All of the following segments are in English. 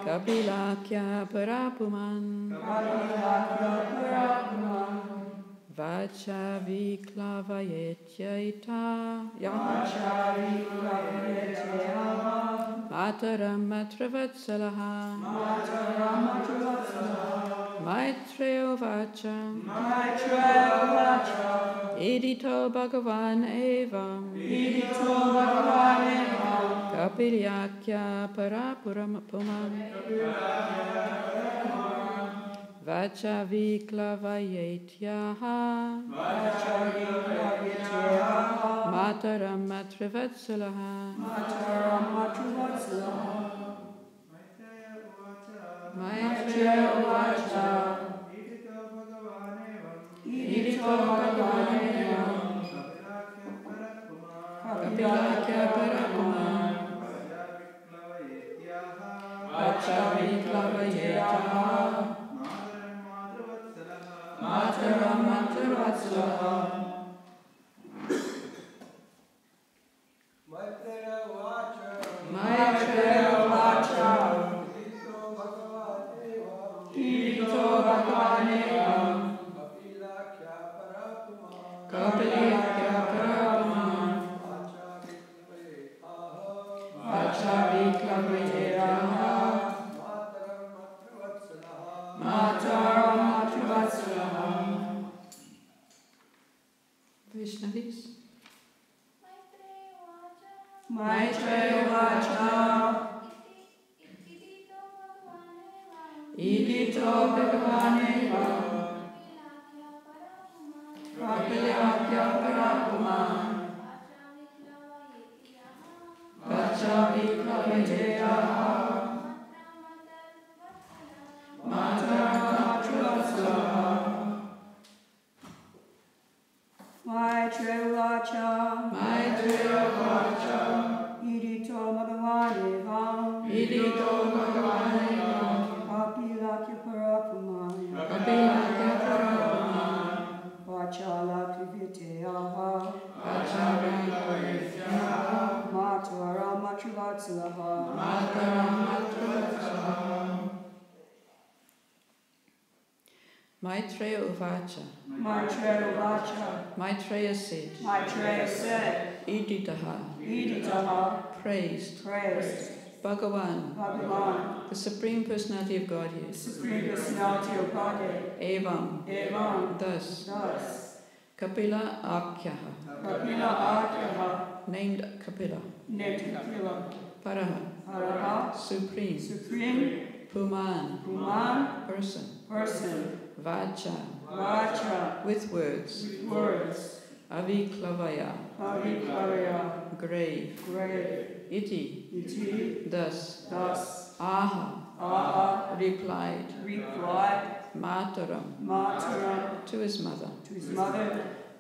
Kapilakya Parapuman Vacha Viklavayetyaita Mataram Matravatsalaha Maitreo Vacha Idito Bhagavan Evam Kapilakya Parapuman Vacha Viklavayetyaha Mataram Matravatsalaha Maitreya Vacha Idito Bhagavan Kapilakya Parapuman Vacha Viklavayetyaha Mataram Matravatsalaha Maitreya Vacha Idito Bhagavan Kapilakya Parapuman Vacha Viklavayetyaha Mataram Matravatsalaha. Vaishnavis. Maitreya Vacha Idito Bhagavaneva Kapilakya Parapuman Vacha Viklavayetyaha Mataram Matravatsalaha. Maitreya Vacha Idito Bhagavaneva Kapilakya Parapuman Vacha Viklavayetyaha Mataram Matravatsalaha. Maitreya Vacha Maitreya said Iditaha praised Bhagavan the Supreme Personality of Godhead Evam thus Kapila Akyaha named Kapila Paraha Supreme Puman person Vacha with words Aviklavaya grave Iti thus Aha replied Mataram to his mother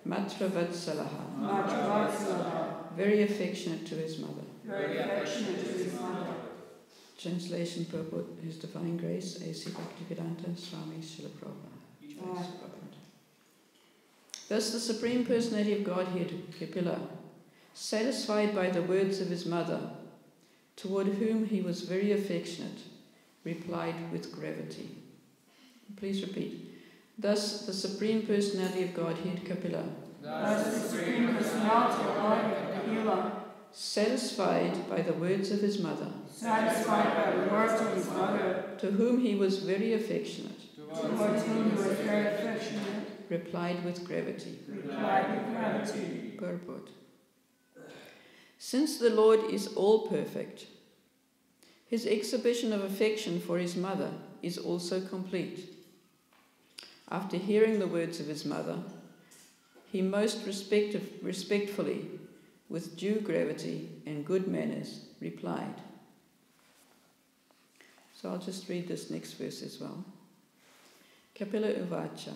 Matravatsalaha very affectionate to his mother. Translation purport His Divine Grace A.C. Bhaktivedanta Swami Srila Prabhupada. Thus the Supreme Personality of Godhead, Kapila, satisfied by the words of his mother, toward whom he was very affectionate, replied with gravity. Please repeat. Thus the Supreme Personality of Godhead, Kapila, satisfied by the words of his mother, to whom he was very affectionate, replied with gravity. Purport. Since the Lord is all perfect, his exhibition of affection for his mother is also complete. After hearing the words of his mother, he most respectfully, with due gravity and good manners, replied. So I'll just read this next verse as well. Kapila uvacha,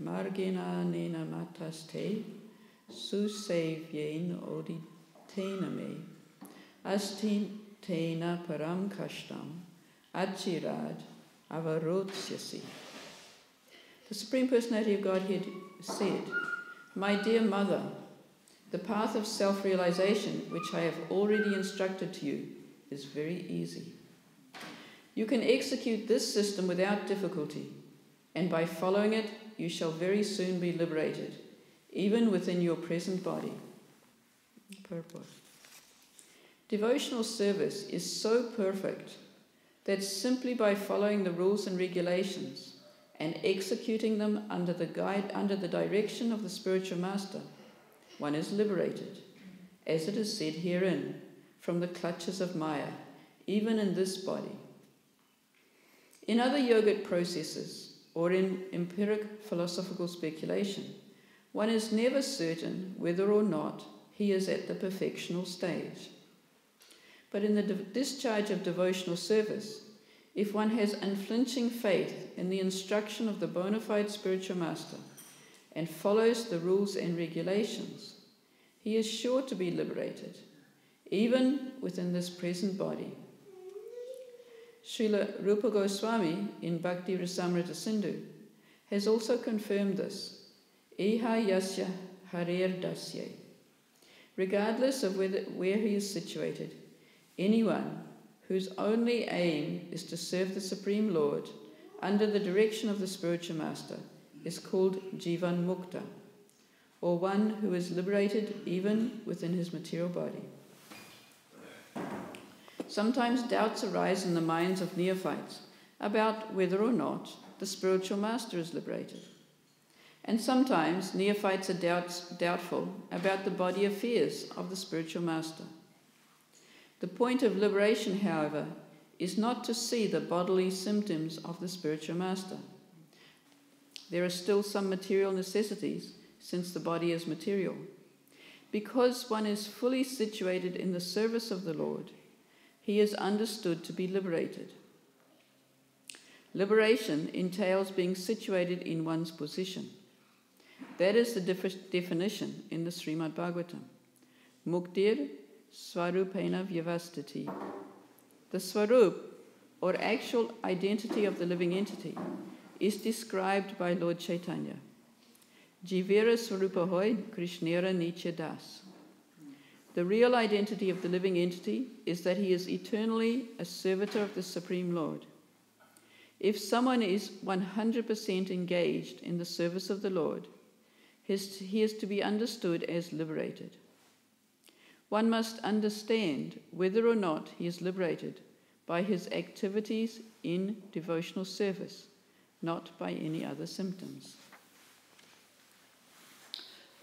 margena nena mataste, susevyen oditena me, astin tena param kashtam, achirad avarotyasi. The Supreme Personality of Godhead said, My dear mother, the path of self-realization, which I have already instructed to you, is very easy. You can execute this system without difficulty, and by following it, you shall very soon be liberated, even within your present body. Purport. Devotional service is so perfect that simply by following the rules and regulations and executing them under the direction of the spiritual master, one is liberated, as it is said herein, from the clutches of Maya, even in this body. In other yogic processes, or in empiric philosophical speculation, one is never certain whether or not he is at the perfectional stage. But in the discharge of devotional service, if one has unflinching faith in the instruction of the bona fide spiritual master and follows the rules and regulations, he is sure to be liberated, even within this present body. Srila Rupa Goswami in Bhakti Rasamrita Sindhu has also confirmed this. Iha yasya harer dasya. Regardless of where he is situated, anyone whose only aim is to serve the Supreme Lord under the direction of the spiritual master is called Jivan Mukta, or one who is liberated even within his material body. Sometimes doubts arise in the minds of neophytes about whether or not the spiritual master is liberated. And sometimes neophytes are doubtful about the body affairs of the spiritual master. The point of liberation, however, is not to see the bodily symptoms of the spiritual master. There are still some material necessities, since the body is material. Because one is fully situated in the service of the Lord, he is understood to be liberated. Liberation entails being situated in one's position. That is the definition in the Srimad Bhagavatam. Muktir Swarupena Vyavastiti. The Swarup, or actual identity of the living entity, is described by Lord Chaitanya. Jivera Swarupa Hoy Krishnera Niche Das. The real identity of the living entity is that he is eternally a servitor of the Supreme Lord. If someone is 100% engaged in the service of the Lord, he is to be understood as liberated. One must understand whether or not he is liberated by his activities in devotional service, not by any other symptoms.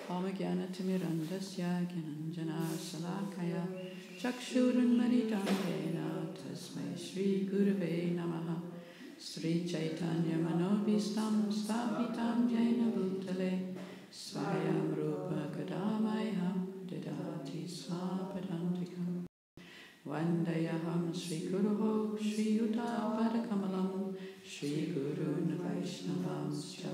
Omagyanatimirandasya Gyananjana Salakaya Chakshurunmaritamena Tasmai Shri Gurave Namaha Sri Chaitanya Manobhistam Sthapitam Jaina Bhutale Swayam Rupa Kadamayam Didati Swapadantikam Vandayaham Sri Guruho Sri Yuta Padakamalam Sri Gurun Vaishnavamscha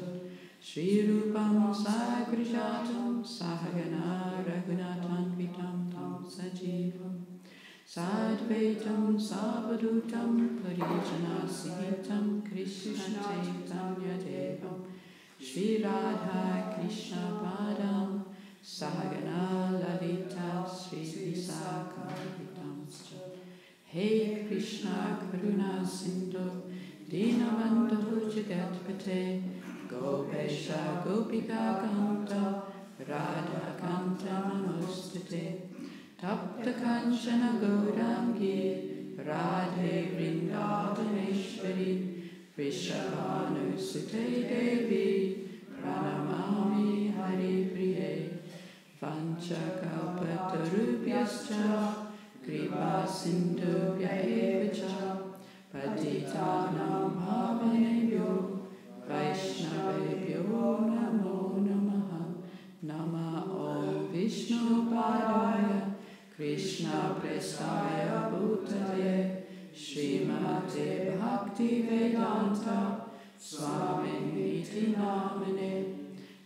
Sri Rupam Sagrijatam Sahagana Raghunatanvitam Tam Sajivam Sadvaitam Savadutam Parijana Sihitam Krishna Chaitanya Devam Shri Radha Krishna Padam Sahagana Lalita Sri Visakhavitamscha Hey Krishna Karuna Sindhu Dinabandhu Jagatpate Gopesha Gopika Kanta Radha Kanta Namustate Tapta Kanchana Gaurangi Radhe Vrindavaneshwari Vrishabhanu Sute Devi Pranamami Hari Priye Vanchakalpatarubhyascha Kripa Sindhubhya Evacha Patitanam Bhavanebhyo Vaishnavebhyo Namo Namaha Nama Om Vishnu Padaya Krishna Prestaya Bhutale Srimate Bhakti Vedanta Swami Iti Namane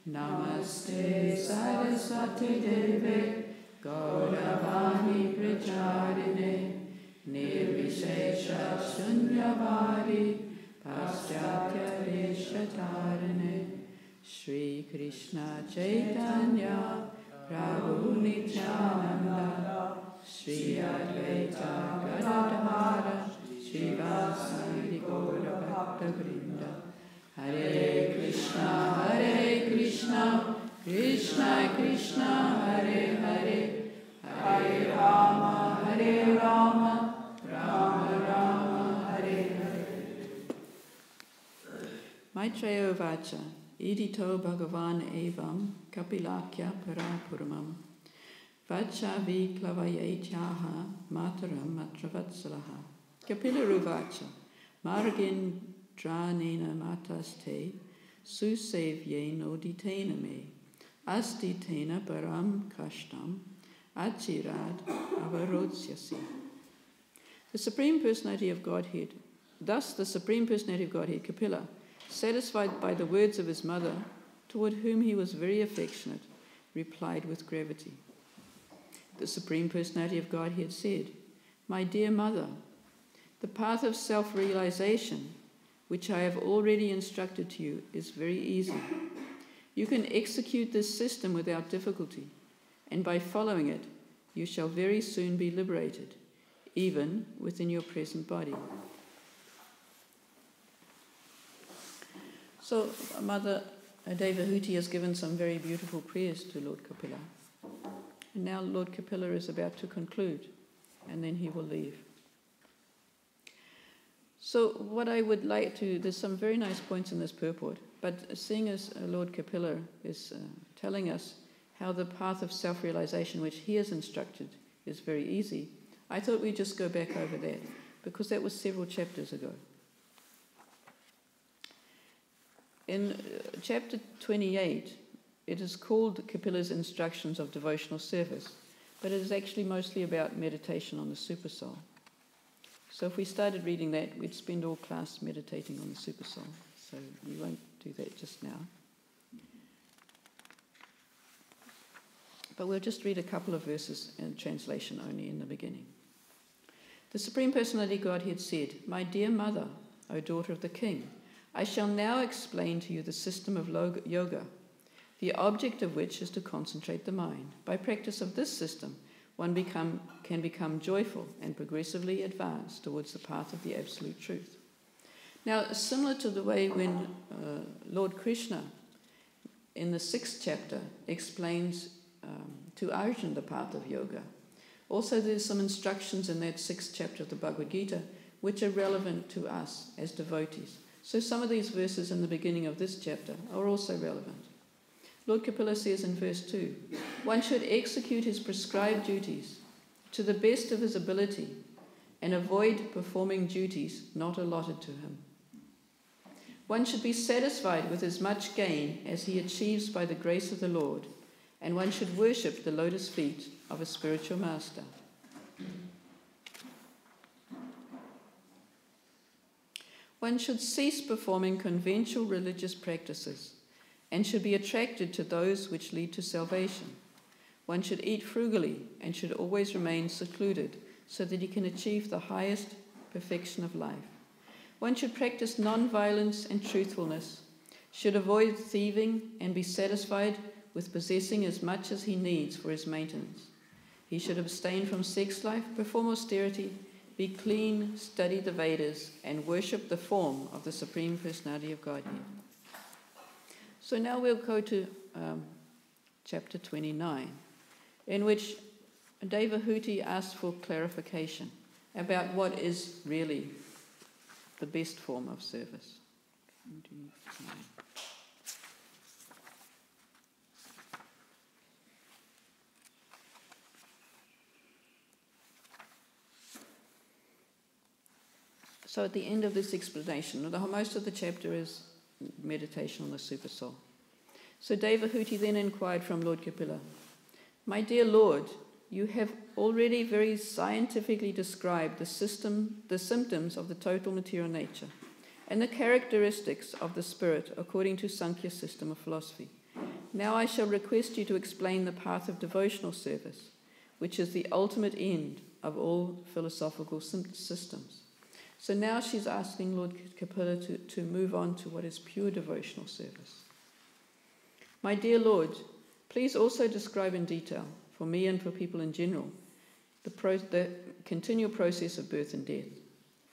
Namaste Saraswati Deve Gauravani Pracharine Nirvishesha Shunyavadi Paschatya Veshatarane Shri Krishna Chaitanya Prabhu Nityananda Shri Advaita Gadadhara Shri Srivasadi Gaura Bhakta Vrinda. Hare Krishna, Krishna Krishna, Hare Hare, Hare Rama, Rama Rama, Hare Hare. Maitreya Vacha, Idito Bhagavan Evam, Kapilakya Parapuramam, Vacha Viklavayetyaha, Mataram Matravatsalaha. Kapila Vacha, Margin Dranena Mataste, Susevyeno Ditena me, Astitena Param Kashtam, Achirad Avarodsyasi. The Supreme Personality of Godhead, thus the Supreme Personality of Godhead, Kapila, satisfied by the words of his mother, toward whom he was very affectionate, replied with gravity. The Supreme Personality of Godhead said, My dear mother, the path of self-realization, which I have already instructed to you, is very easy. You can execute this system without difficulty, and by following it, you shall very soon be liberated, even within your present body. So, Mother Devahuti has given some very beautiful prayers to Lord Kapila. And now Lord Kapila is about to conclude, and then he will leave. So what I would like to, there's some very nice points in this purport, but seeing as Lord Kapila is telling us how the path of self-realization which he has instructed is very easy, I thought we'd just go back over that, because that was several chapters ago. In chapter 28, it is called Kapila's Instructions of Devotional Service, but it is actually mostly about meditation on the Supersoul. So if we started reading that, we'd spend all class meditating on the Supersoul. So we won't do that just now. But we'll just read a couple of verses in translation only in the beginning. The Supreme Personality Godhead said, My dear mother, O daughter of the king, I shall now explain to you the system of yoga, the object of which is to concentrate the mind. By practice of this system, one can become joyful and progressively advance towards the path of the absolute truth. Now, similar to the way when Lord Krishna, in the 6th chapter, explains to Arjuna the path of yoga, also there's some instructions in that 6th chapter of the Bhagavad Gita which are relevant to us as devotees. So some of these verses in the beginning of this chapter are also relevant. Lord Kapila says in verse 2, one should execute his prescribed duties to the best of his ability and avoid performing duties not allotted to him. One should be satisfied with as much gain as he achieves by the grace of the Lord, and one should worship the lotus feet of a spiritual master. One should cease performing conventional religious practices and should be attracted to those which lead to salvation. One should eat frugally and should always remain secluded so that he can achieve the highest perfection of life. One should practice non-violence and truthfulness, should avoid thieving and be satisfied with possessing as much as he needs for his maintenance. He should abstain from sex life, perform austerity, be clean, study the Vedas, and worship the form of the Supreme Personality of Godhead. So now we'll go to chapter 29, in which Devahuti asks for clarification about what is really the best form of service. So at the end of this explanation, most of the chapter is meditation on the Supersoul. So Devahuti then inquired from Lord Kapila, My dear Lord, you have already very scientifically described the symptoms of the total material nature and the characteristics of the spirit according to Sankhya system of philosophy. Now I shall request you to explain the path of devotional service, which is the ultimate end of all philosophical systems. So now she's asking Lord Kapila to move on to what is pure devotional service. My dear Lord, please also describe in detail, for me and for people in general, the continual process of birth and death.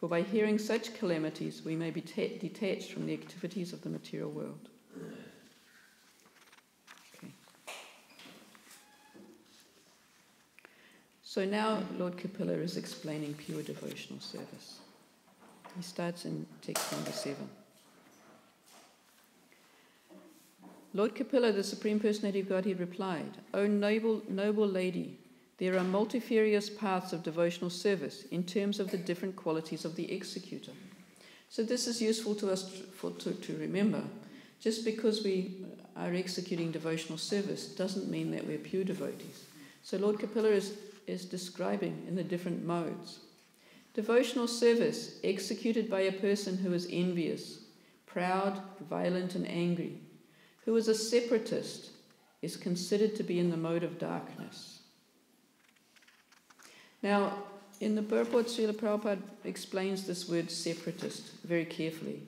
For by hearing such calamities, we may be detached from the activities of the material world. Okay. So now Lord Kapila is explaining pure devotional service. He starts in text number 7. Lord Kapila, the Supreme Personality of Godhead, replied, O noble lady, there are multifarious paths of devotional service in terms of the different qualities of the executor. So this is useful to us to remember. Just because we are executing devotional service doesn't mean that we're pure devotees. So Lord Kapila is describing in the different modes. Devotional service executed by a person who is envious, proud, violent and angry, who is a separatist, is considered to be in the mode of darkness. Now, in the purport, Srila Prabhupada explains this word separatist very carefully,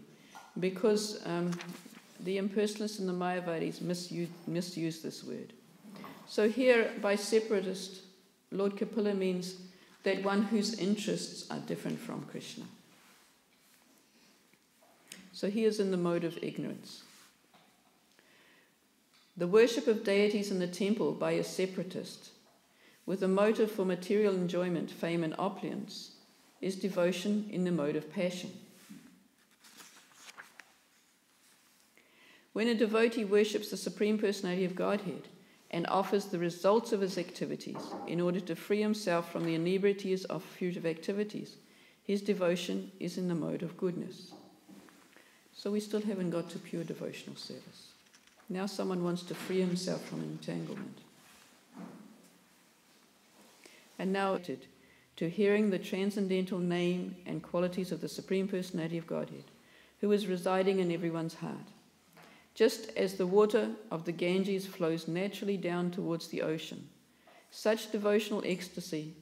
because the impersonalists and the Mayavadis misuse this word. So here, by separatist, Lord Kapila means that one whose interests are different from Krishna. So he is in the mode of ignorance. The worship of deities in the temple by a separatist, with a motive for material enjoyment, fame and opulence, is devotion in the mode of passion. When a devotee worships the Supreme Personality of Godhead and offers the results of his activities in order to free himself from the inebriaties of fruitive activities, his devotion is in the mode of goodness. So we still haven't got to pure devotional service. Now someone wants to free himself from entanglement. And now to hearing the transcendental name and qualities of the Supreme Personality of Godhead, who is residing in everyone's heart. Just as the water of the Ganges flows naturally down towards the ocean, such devotional ecstasy,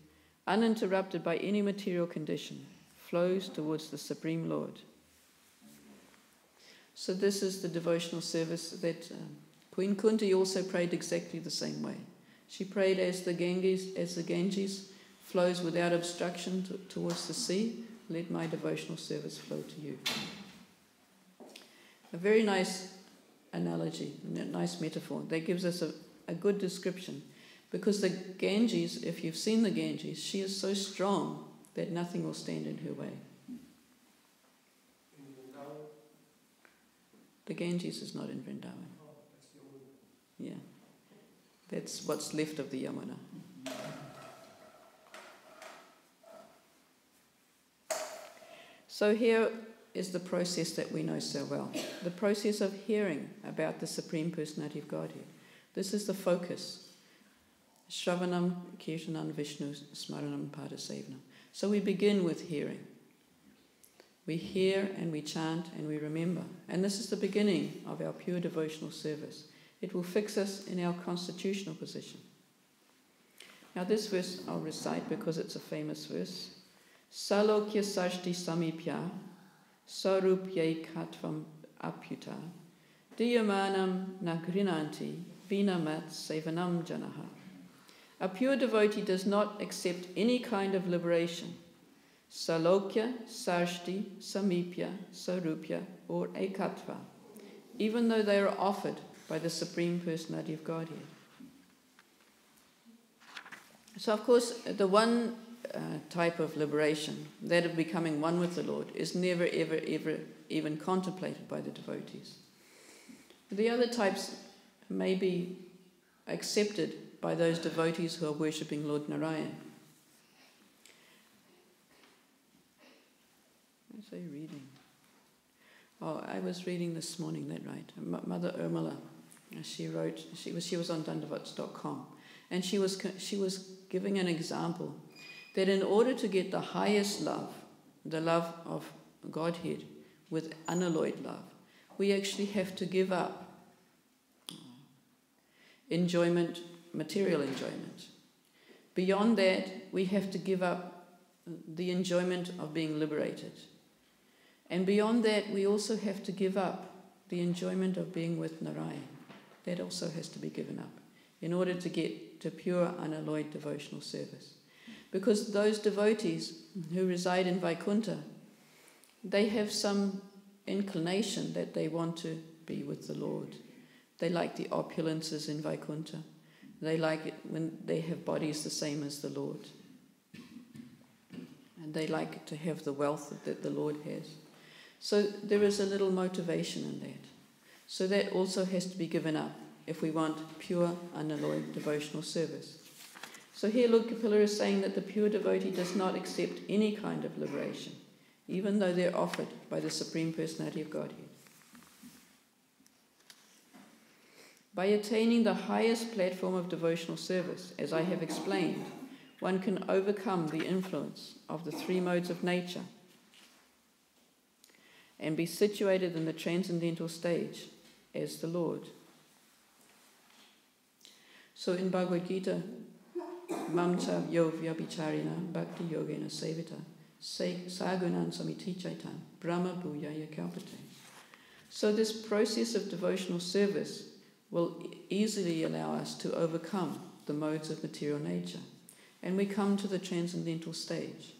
uninterrupted by any material condition, flows towards the Supreme Lord. So this is the devotional service that Queen Kunti also prayed exactly the same way. She prayed as the Ganges flows without obstruction towards the sea, let my devotional service flow to you. A very nice analogy, a nice metaphor. That gives us a good description. Because the Ganges, if you've seen the Ganges, she is so strong that nothing will stand in her way. The Ganges is not in Vrindavan. Yeah. That's what's left of the Yamuna. So here is the process that we know so well. The process of hearing about the Supreme Personality of Godhead. This is the focus. Shravanam, Kirtanam, Vishnu, Smaranam, Padasevanam. So we begin with hearing. We hear and we chant and we remember. And this is the beginning of our pure devotional service. It will fix us in our constitutional position. Now this verse I'll recite because it's a famous verse. Salokya sashti samipya sarupyai katvam apyuta diyamanam nagrinanti vinamat sevanam janaha. A pure devotee does not accept any kind of liberation. Salokya, Sarshti, Samipya, Sarupya, or Ekatva, even though they are offered by the Supreme Personality of Godhead. So, of course, the one type of liberation, that of becoming one with the Lord, is never, ever, ever even contemplated by the devotees. The other types may be accepted by those devotees who are worshipping Lord Narayan. What was I reading? Oh, I was reading this morning, that right. Mother Urmila, she wrote, she was on Dandavats.com, and she was giving an example that in order to get the highest love, the love of Godhead with unalloyed love, we actually have to give up enjoyment, material enjoyment. Beyond that, we have to give up the enjoyment of being liberated. And beyond that, we also have to give up the enjoyment of being with Narayan. That also has to be given up in order to get to pure, unalloyed devotional service. Because those devotees who reside in Vaikuntha they have some inclination that they want to be with the Lord. They like the opulences in Vaikuntha. They like it when they have bodies the same as the Lord. And they like to have the wealth that the Lord has. So there is a little motivation in that. So that also has to be given up if we want pure, unalloyed devotional service. So here Lord Kapila is saying that the pure devotee does not accept any kind of liberation, even though they're offered by the Supreme Personality of Godhead. By attaining the highest platform of devotional service, as I have explained, one can overcome the influence of the three modes of nature and be situated in the transcendental stage as the Lord. So in Bhagavad Gita, Mamcha Yov Vyabhicharina Bhakti Yogena Sevita Sagunan Samiti Chaitan Brahma Bhuyaya Kalpate. So this process of devotional service will easily allow us to overcome the modes of material nature. And we come to the transcendental stage.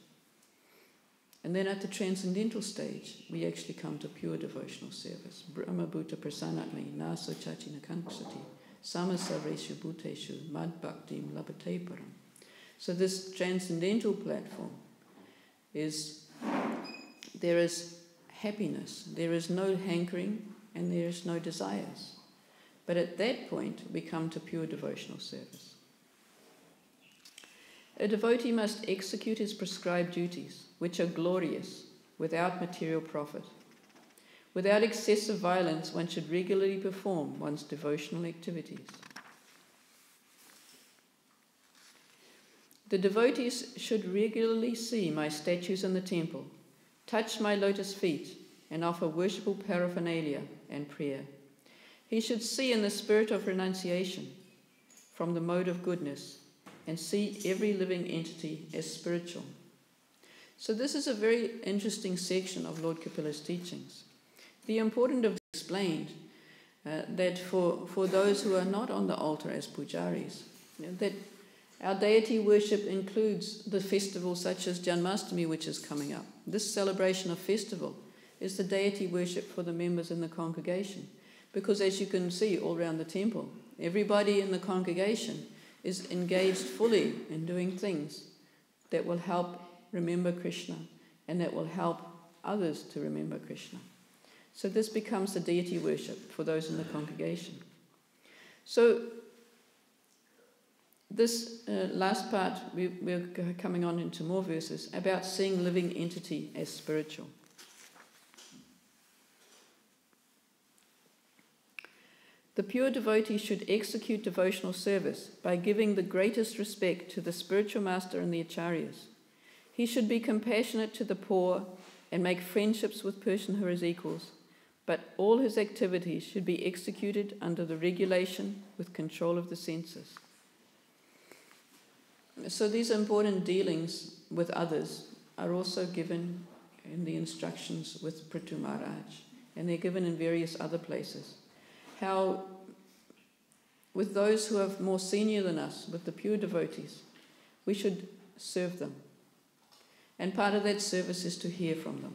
And then at the transcendental stage, we actually come to pure devotional service. Brahma Bhuta Prasanatmi Naso Chachina Kanksati Samasareshu Bhuteshu Mad Bhaktim Labate Param. So this transcendental platform is, there is happiness, there is no hankering, and there is no desires. But at that point, we come to pure devotional service. A devotee must execute his prescribed duties, which are glorious, without material profit. Without excessive violence, one should regularly perform one's devotional activities. The devotees should regularly see my statues in the temple, touch my lotus feet, and offer worshipful paraphernalia and prayer. He should see in the spirit of renunciation from the mode of goodness and see every living entity as spiritual. So this is a very interesting section of Lord Kapila's teachings. The importance of explained that for those who are not on the altar as pujaris, that our deity worship includes the festivals such as Janmashtami, which is coming up. This celebration of festival is the deity worship for the members in the congregation. Because as you can see all around the temple, everybody in the congregation is engaged fully in doing things that will help remember Krishna and that will help others to remember Krishna. So this becomes the deity worship for those in the congregation. So this last part, we're coming on into more verses about seeing living entity as spiritual. The pure devotee should execute devotional service by giving the greatest respect to the spiritual master and the acharyas. He should be compassionate to the poor and make friendships with persons who are his equals, but all his activities should be executed under the regulation with control of the senses. So these important dealings with others are also given in the instructions with Prithu Maharaj, and they're given in various other places. How with those who are more senior than us, with the pure devotees, we should serve them. And part of that service is to hear from them.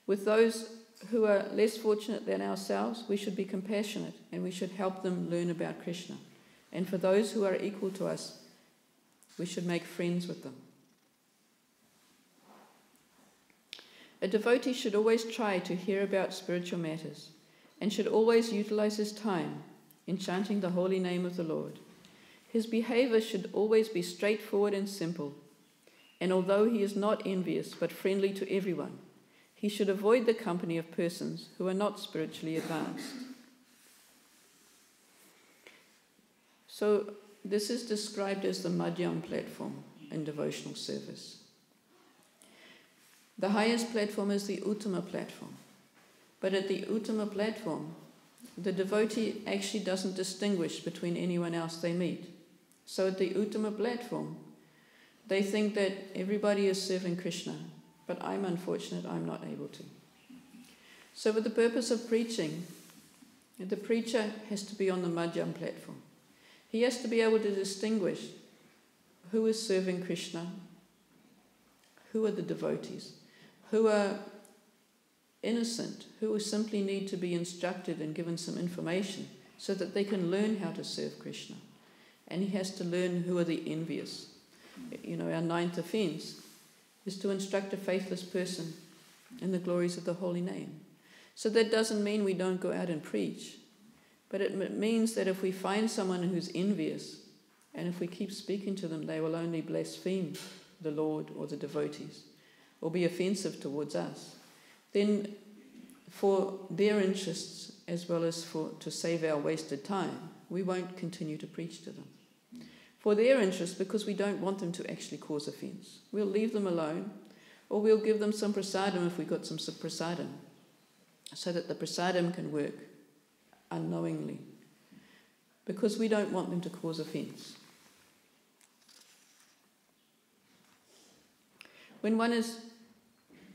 With those who are less fortunate than ourselves, we should be compassionate and we should help them learn about Krishna. And for those who are equal to us, we should make friends with them. A devotee should always try to hear about spiritual matters and should always utilize his time in chanting the holy name of the Lord. His behavior should always be straightforward and simple, and although he is not envious but friendly to everyone, he should avoid the company of persons who are not spiritually advanced. So this is described as the Madhyam platform in devotional service. The highest platform is the Uttama platform. But at the Uttama platform, the devotee actually doesn't distinguish between anyone else they meet. So at the Uttama platform, they think that everybody is serving Krishna, but I'm unfortunate, I'm not able to. So for the purpose of preaching, the preacher has to be on the Madhyam platform. He has to be able to distinguish who is serving Krishna, who are the devotees, who are innocent, who simply need to be instructed and given some information so that they can learn how to serve Krishna. And he has to learn who are the envious. You know, our ninth offense is to instruct a faithless person in the glories of the holy name. So that doesn't mean we don't go out and preach, but it means that if we find someone who's envious, and if we keep speaking to them, they will only blaspheme the Lord or the devotees, or be offensive towards us. Then for their interests, as well as to save our wasted time, we won't continue to preach to them. For their interest, because we don't want them to actually cause offense, we'll leave them alone, or we'll give them some prasadam if we got some prasadam, so that the prasadam can work unknowingly, because we don't want them to cause offense. When one is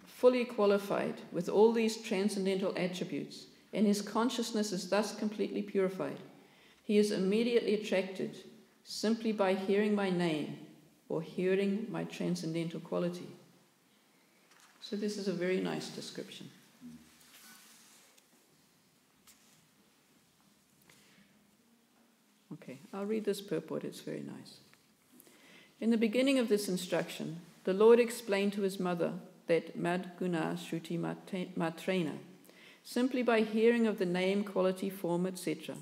fully qualified with all these transcendental attributes, and his consciousness is thus completely purified, he is immediately attracted simply by hearing my name or hearing my transcendental quality. So this is a very nice description. Okay, I'll read this purport, it's very nice. In the beginning of this instruction, the Lord explained to his mother that mad guna shruti matrena, simply by hearing of the name, quality, form, etc.,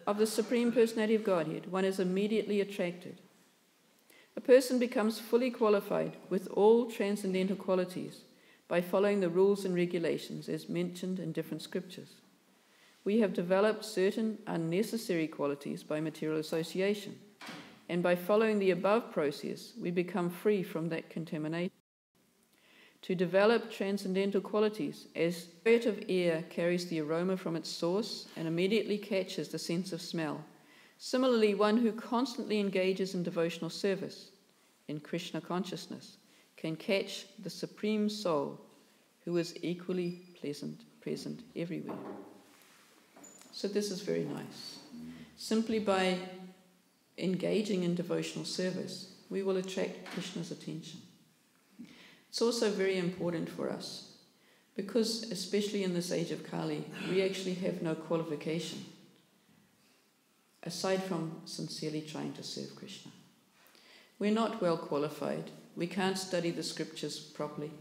of the Supreme Personality of Godhead, one is immediately attracted. A person becomes fully qualified with all transcendental qualities by following the rules and regulations as mentioned in different scriptures. We have developed certain unnecessary qualities by material association, and by following the above process, we become free from that contamination. To develop transcendental qualities, as spirit of air carries the aroma from its source and immediately catches the sense of smell, similarly, one who constantly engages in devotional service, in Krishna consciousness, can catch the Supreme Soul, who is equally present everywhere. So this is very nice. Simply by engaging in devotional service, we will attract Krishna's attention. It's also very important for us, because especially in this age of Kali, we actually have no qualification, aside from sincerely trying to serve Krishna. We're not well qualified. We can't study the scriptures properly.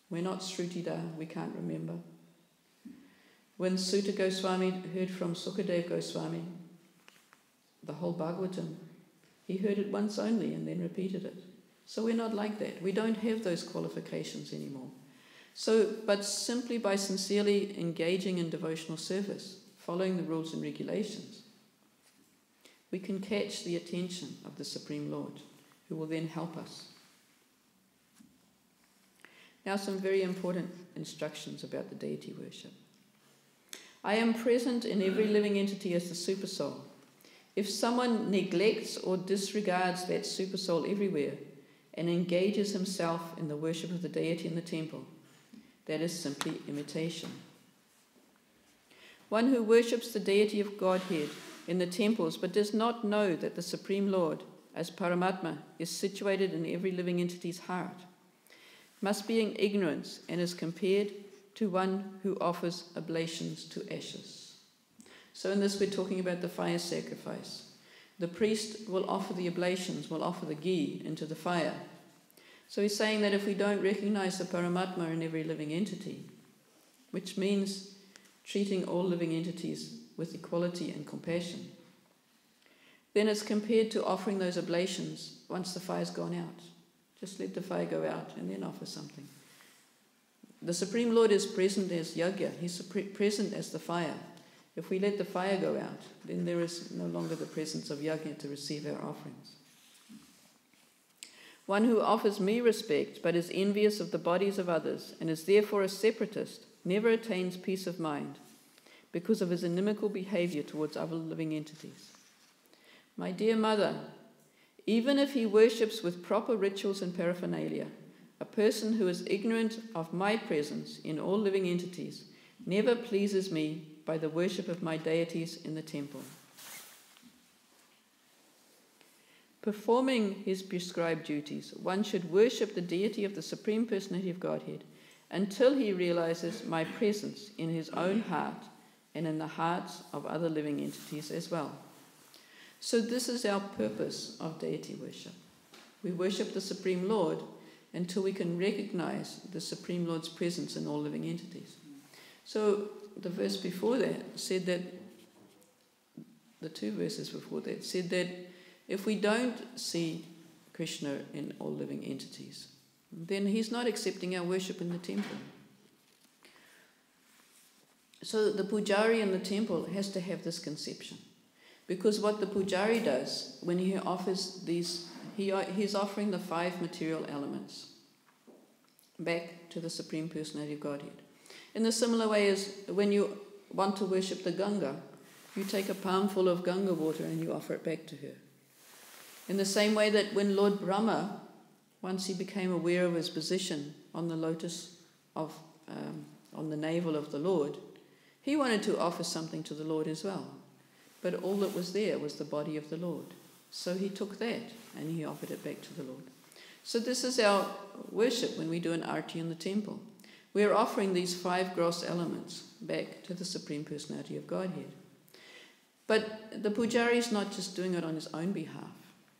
We're not Shrutida, we can't remember. When Sutta Goswami heard from Sukadev Goswami, the whole Bhagavatam, he heard it once only and then repeated it. So we're not like that. We don't have those qualifications anymore. But simply by sincerely engaging in devotional service, following the rules and regulations, we can catch the attention of the Supreme Lord, who will then help us. Now some very important instructions about the deity worship. I am present in every living entity as the Supersoul. If someone neglects or disregards that Supersoul everywhere and engages himself in the worship of the deity in the temple, that is simply imitation. One who worships the deity of Godhead in the temples but does not know that the Supreme Lord, as Paramatma, is situated in every living entity's heart, must be in ignorance and is compared to one who offers oblations to ashes. So in this we're talking about the fire sacrifice. The priest will offer the oblations, will offer the ghee into the fire. So he's saying that if we don't recognize the Paramatma in every living entity, which means treating all living entities with equality and compassion, then it's compared to offering those oblations once the fire's gone out. Just let the fire go out and then offer something. The Supreme Lord is present as Yajna. He's present as the fire. If we let the fire go out, then there is no longer the presence of Yajna to receive our offerings. One who offers me respect but is envious of the bodies of others and is therefore a separatist never attains peace of mind because of his inimical behavior towards other living entities. My dear mother, even if he worships with proper rituals and paraphernalia, a person who is ignorant of my presence in all living entities never pleases me by the worship of my deities in the temple. Performing his prescribed duties, one should worship the deity of the Supreme Personality of Godhead until he realizes my presence in his own heart and in the hearts of other living entities as well. So this is our purpose of deity worship. We worship the Supreme Lord until we can recognize the Supreme Lord's presence in all living entities. So the verse before that said that, the two verses before that said that if we don't see Krishna in all living entities, then he's not accepting our worship in the temple. So the pujari in the temple has to have this conception. Because what the pujari does when he offers these, he's offering the 5 material elements back to the Supreme Personality of Godhead. In a similar way as when you want to worship the Ganga, you take a palmful of Ganga water and you offer it back to her. In the same way that when Lord Brahma, once he became aware of his position on the lotus of, on the navel of the Lord, he wanted to offer something to the Lord as well. But all that was there was the body of the Lord. So he took that and he offered it back to the Lord. So this is our worship when we do an arti in the temple. We are offering these 5 gross elements back to the Supreme Personality of Godhead. But the pujari is not just doing it on his own behalf.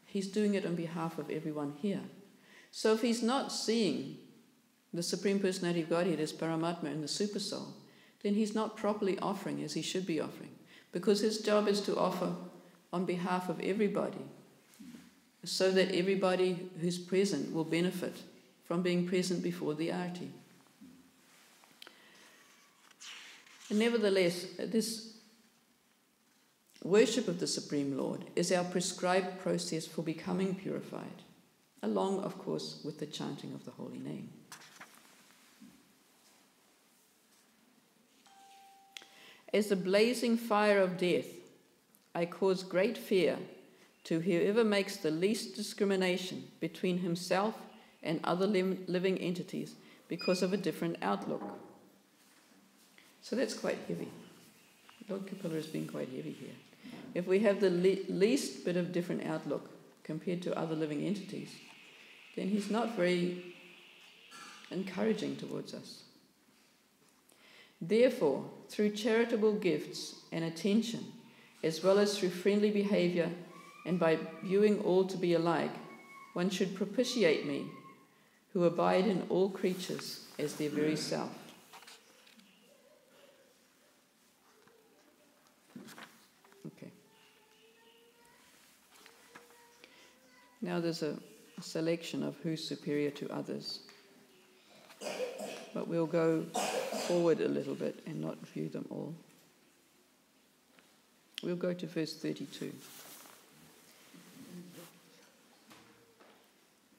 He's doing it on behalf of everyone here. So if he's not seeing the Supreme Personality of Godhead as Paramatma and the Supersoul, then he's not properly offering as he should be offering. Because his job is to offer on behalf of everybody, so that everybody who's present will benefit from being present before the arti. And nevertheless, this worship of the Supreme Lord is our prescribed process for becoming purified, along, of course, with the chanting of the holy name. As the blazing fire of death, I cause great fear to whoever makes the least discrimination between himself and other living entities because of a different outlook. So that's quite heavy. Lord Kapila has been quite heavy here. If we have the least bit of different outlook compared to other living entities, then he's not very encouraging towards us. Therefore, through charitable gifts and attention, as well as through friendly behavior and by viewing all to be alike, one should propitiate me, who abide in all creatures as their very self. Okay. Now there's a selection of who's superior to others, but we'll go forward a little bit and not view them all. We'll go to verse 32.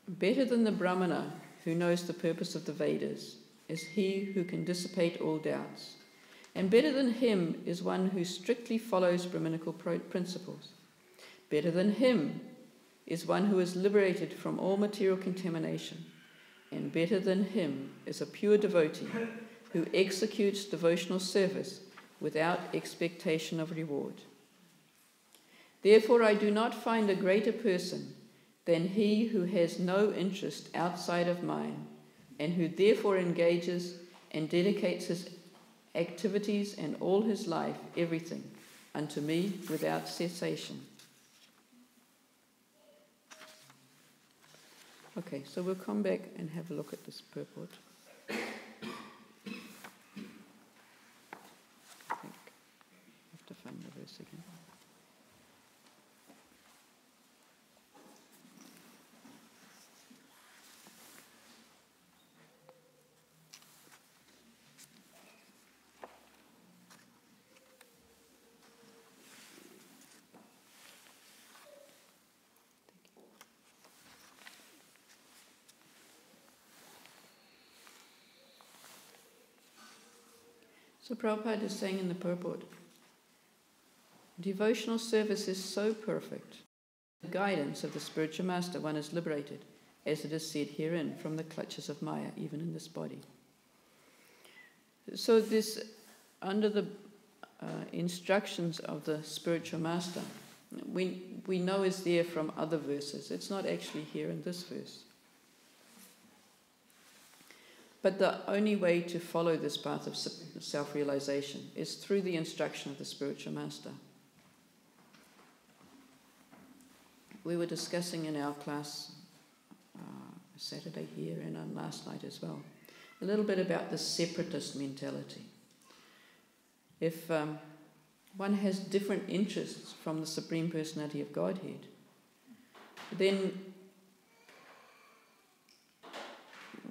Better than the Brahmana who knows the purpose of the Vedas is he who can dissipate all doubts. And better than him is one who strictly follows Brahminical principles. Better than him is one who is liberated from all material contamination. And better than him is a pure devotee who executes devotional service without expectation of reward. Therefore, I do not find a greater person than he who has no interest outside of mine, and who therefore engages and dedicates his activities and all his life, everything, unto me without cessation. Okay, so we'll come back and have a look at this purport. I think I have to find the verse again. So Prabhupada is saying in the purport, devotional service is so perfect. The guidance of the spiritual master, one is liberated, as it is said herein, from the clutches of Maya, even in this body. So this, under the instructions of the spiritual master, we know is there from other verses. It's not actually here in this verse. But the only way to follow this path of self-realization is through the instruction of the spiritual master. We were discussing in our class Saturday here and on last night as well, a little bit about the separatist mentality. If one has different interests from the Supreme Personality of Godhead, then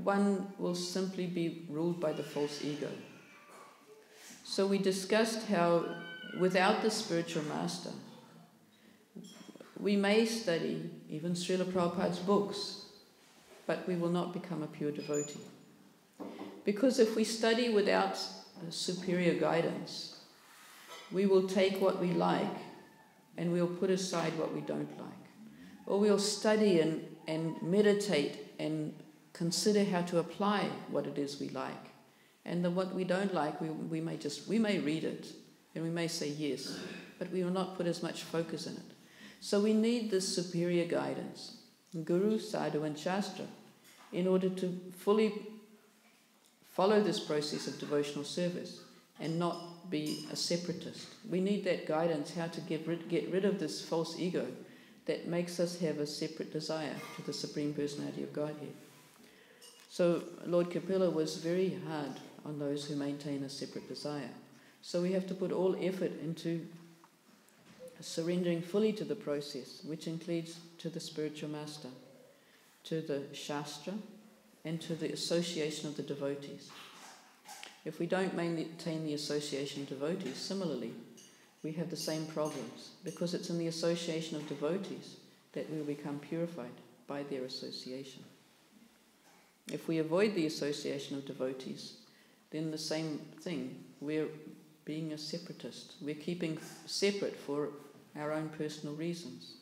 one will simply be ruled by the false ego. So we discussed how without the spiritual master, we may study even Srila Prabhupada's books, but we will not become a pure devotee. Because if we study without superior guidance, we will take what we like and we'll put aside what we don't like. Or we'll study and meditate and consider how to apply what it is we like. And what we don't like, we may read it and we may say yes, but we will not put as much focus in it. So we need this superior guidance, Guru, Sadhu and Shastra, in order to fully follow this process of devotional service and not be a separatist. We need that guidance, how to get rid of this false ego that makes us have a separate desire to the Supreme Personality of Godhead. So Lord Kapila was very hard on those who maintain a separate desire. So we have to put all effort into surrendering fully to the process, which includes to the spiritual master, to the Shastra, and to the association of the devotees. If we don't maintain the association of devotees, similarly, we have the same problems, because it's in the association of devotees that we will become purified by their association. If we avoid the association of devotees, then the same thing, we're being a separatist. We're keeping separate for our own personal reasons.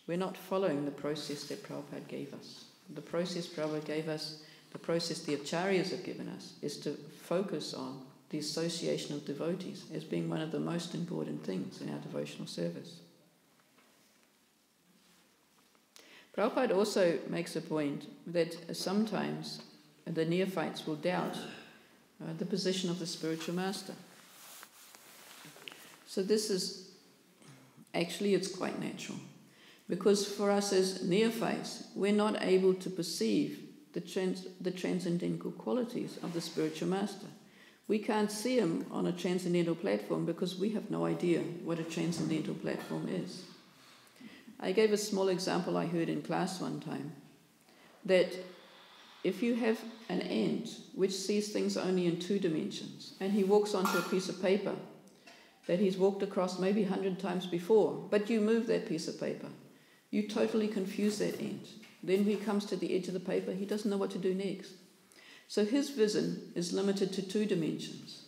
We're not following the process that Prabhupada gave us. The process Prabhupada gave us, the process the Acharyas have given us, is to focus on the association of devotees as being one of the most important things in our devotional service. Prabhupada also makes a point that sometimes the neophytes will doubt the position of the spiritual master. So this is, actually it's quite natural, because for us as neophytes, we're not able to perceive the transcendental qualities of the spiritual master. We can't see him on a transcendental platform because we have no idea what a transcendental platform is. I gave a small example I heard in class one time, that if you have an ant which sees things only in 2 dimensions, and he walks onto a piece of paper that he's walked across maybe 100 times before, but you move that piece of paper, you totally confuse that ant. Then when he comes to the edge of the paper, he doesn't know what to do next. So his vision is limited to 2 dimensions.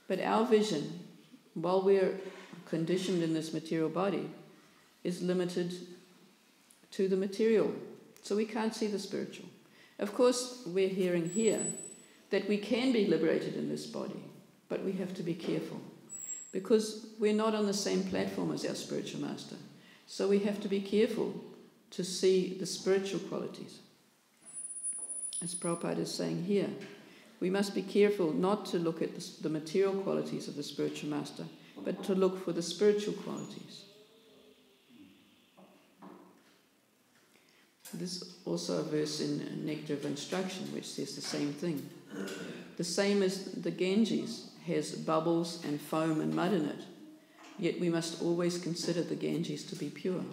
But our vision, while we're conditioned in this material body, is limited to the material. So we can't see the spiritual. Of course, we're hearing here that we can be liberated in this body, but we have to be careful, because we're not on the same platform as our spiritual master. So we have to be careful to see the spiritual qualities. As Prabhupada is saying here, we must be careful not to look at the material qualities of the spiritual master, but to look for the spiritual qualities. There's also a verse in Nectar of Instruction which says the same thing. The same as the Ganges has bubbles and foam and mud in it, yet we must always consider the Ganges to be pure.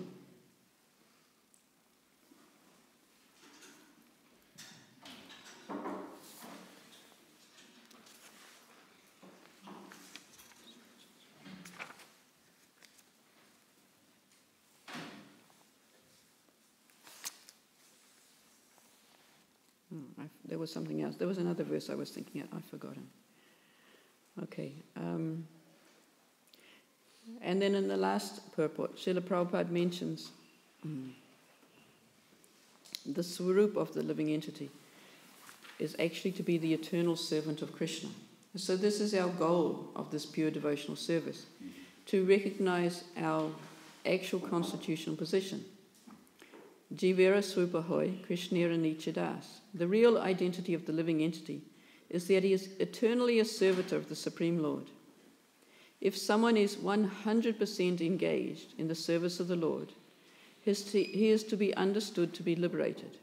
There was something else. There was another verse I was thinking of. I've forgotten. Okay. And then in the last purport, Srila Prabhupada mentions the swarup of the living entity is actually to be the eternal servant of Krishna. So this is our goal of this pure devotional service, to recognize our actual constitutional position. Jivera Swapahoy, Krishnera Nichadas. The real identity of the living entity is that he is eternally a servitor of the Supreme Lord. If someone is 100% engaged in the service of the Lord, he is to be understood to be liberated.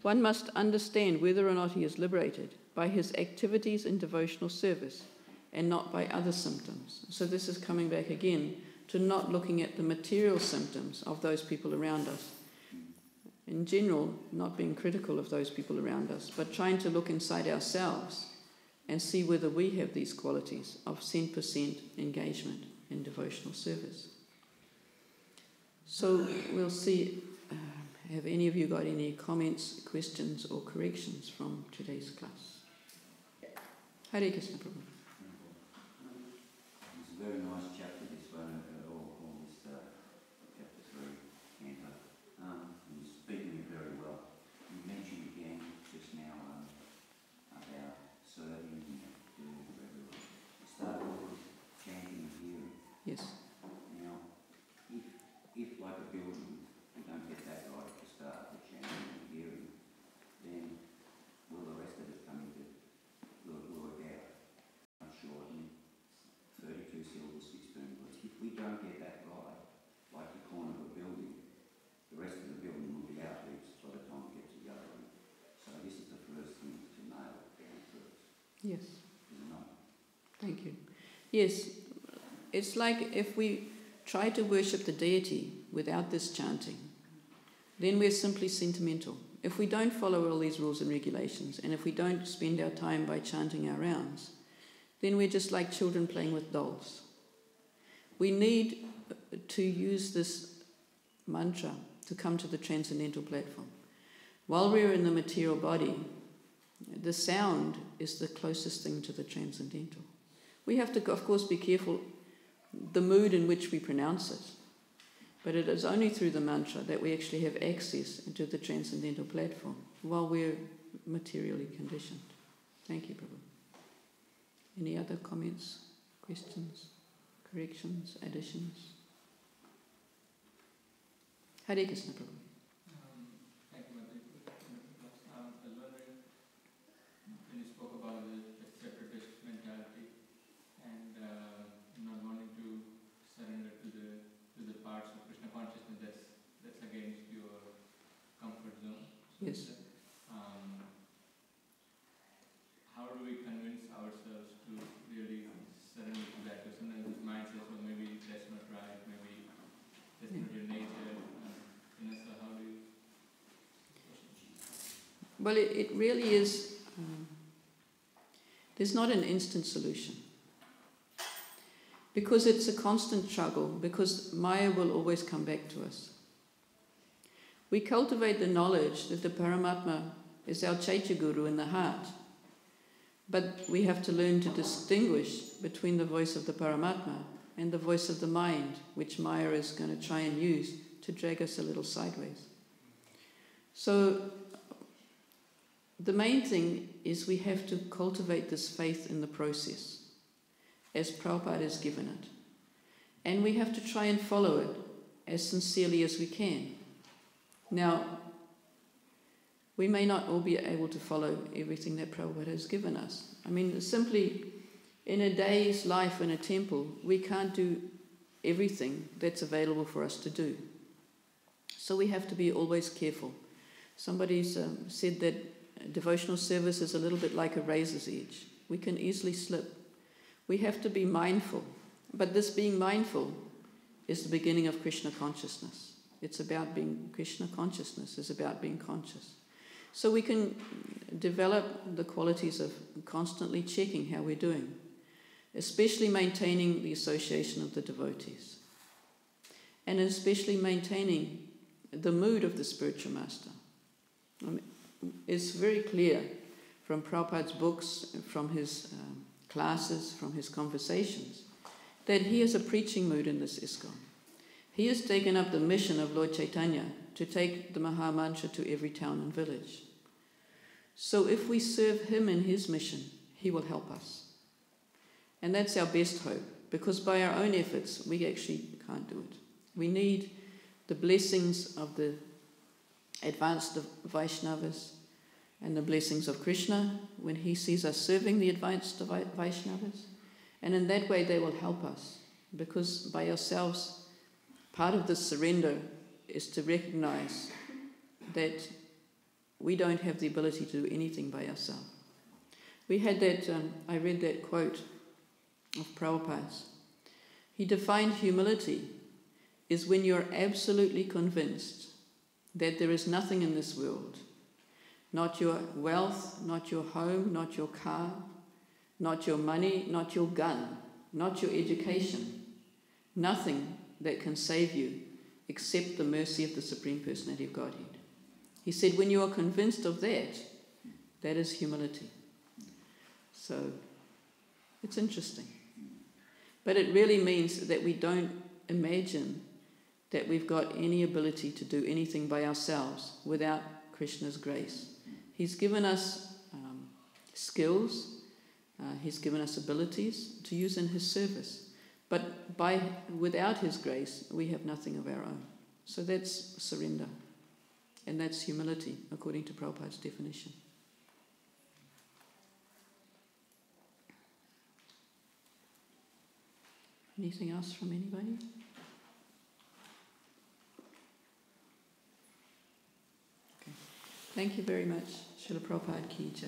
One must understand whether or not he is liberated by his activities in devotional service and not by other symptoms. So this is coming back again to not looking at the material symptoms of those people around us. In general, not being critical of those people around us, but trying to look inside ourselves and see whether we have these qualities of 100% engagement in devotional service. So we'll see, have any of you got any comments, questions or corrections from today's class? Hare Krishna Prabhu. It's a very nice chapter, this one, all this chapter 3, Canto. And speaking it very well. You mentioned again just now about serving and doing whatever. Start with chanting and hearing. Yes. Now, if like a building, we don't get that right at the start, the chanting and hearing, then will the rest of it come into, will it work out? I'm sure, 32 syllables, 16 words. If we don't get that right, like the corner of a building, the rest of the building will be out there by the time we get to the other one. So this is the first thing to nail it down first. Yes. Is it not? Thank you. Yes, it's like if we try to worship the deity without this chanting, then we're simply sentimental. If we don't follow all these rules and regulations, and if we don't spend our time by chanting our rounds, then we're just like children playing with dolls. We need to use this mantra to come to the transcendental platform. While we're in the material body, the sound is the closest thing to the transcendental. We have to, of course, be careful the mood in which we pronounce it. But it is only through the mantra that we actually have access into the transcendental platform while we're materially conditioned. Thank you, Prabhu. Any other comments, questions, corrections, additions? Hare Krishna, Prabhu. Thank you, Mataji. I was wondering, when you spoke about the separatist mentality and not wanting to surrender to the parts of Krishna consciousness that's against your comfort zone. So Yes. how do we convince ourselves to really surrender to that? Because sometimes this mind says, well, maybe that's not right, maybe that's not your nature. So how do you? Well, it really is, there's not an instant solution. Because it's a constant struggle, because Maya will always come back to us. We cultivate the knowledge that the Paramatma is our Chaitya Guru in the heart, but we have to learn to distinguish between the voice of the Paramatma and the voice of the mind, which Maya is going to try and use to drag us a little sideways. So the main thing is we have to cultivate this faith in the process, as Prabhupada has given it. And we have to try and follow it as sincerely as we can. Now, we may not all be able to follow everything that Prabhupada has given us. I mean, simply in a day's life in a temple, we can't do everything that's available for us to do. So we have to be always careful. Somebody's said that devotional service is a little bit like a razor's edge. We can easily slip. We have to be mindful. But this being mindful is the beginning of Krishna consciousness. It's about being Krishna consciousness, is about being conscious. So we can develop the qualities of constantly checking how we're doing, especially maintaining the association of the devotees, and especially maintaining the mood of the spiritual master. I mean, it's very clear from Prabhupada's books, from his classes, from his conversations, that he has a preaching mood in this ISKCON. He has taken up the mission of Lord Chaitanya to take the Maha Mantra to every town and village. So if we serve him in his mission, he will help us. And that's our best hope, because by our own efforts, we actually can't do it. We need the blessings of the advanced Vaishnavas and the blessings of Krishna when he sees us serving the advanced Vaishnavas. And in that way they will help us, because by ourselves, part of this surrender is to recognize that we don't have the ability to do anything by ourselves. We had that, I read that quote of Prabhupada's. He defined humility is when you're absolutely convinced that there is nothing in this world, not your wealth, not your home, not your car, not your money, not your gun, not your education, nothing that can save you except the mercy of the Supreme Personality of Godhead. He said, when you are convinced of that, that is humility. So, it's interesting. But it really means that we don't imagine that we've got any ability to do anything by ourselves without Krishna's grace. He's given us skills, he's given us abilities to use in his service. But without his grace, we have nothing of our own. So that's surrender. And that's humility, according to Prabhupada's definition. Anything else from anybody? Okay. Thank you very much. Srila Prabhupada Ki Jai.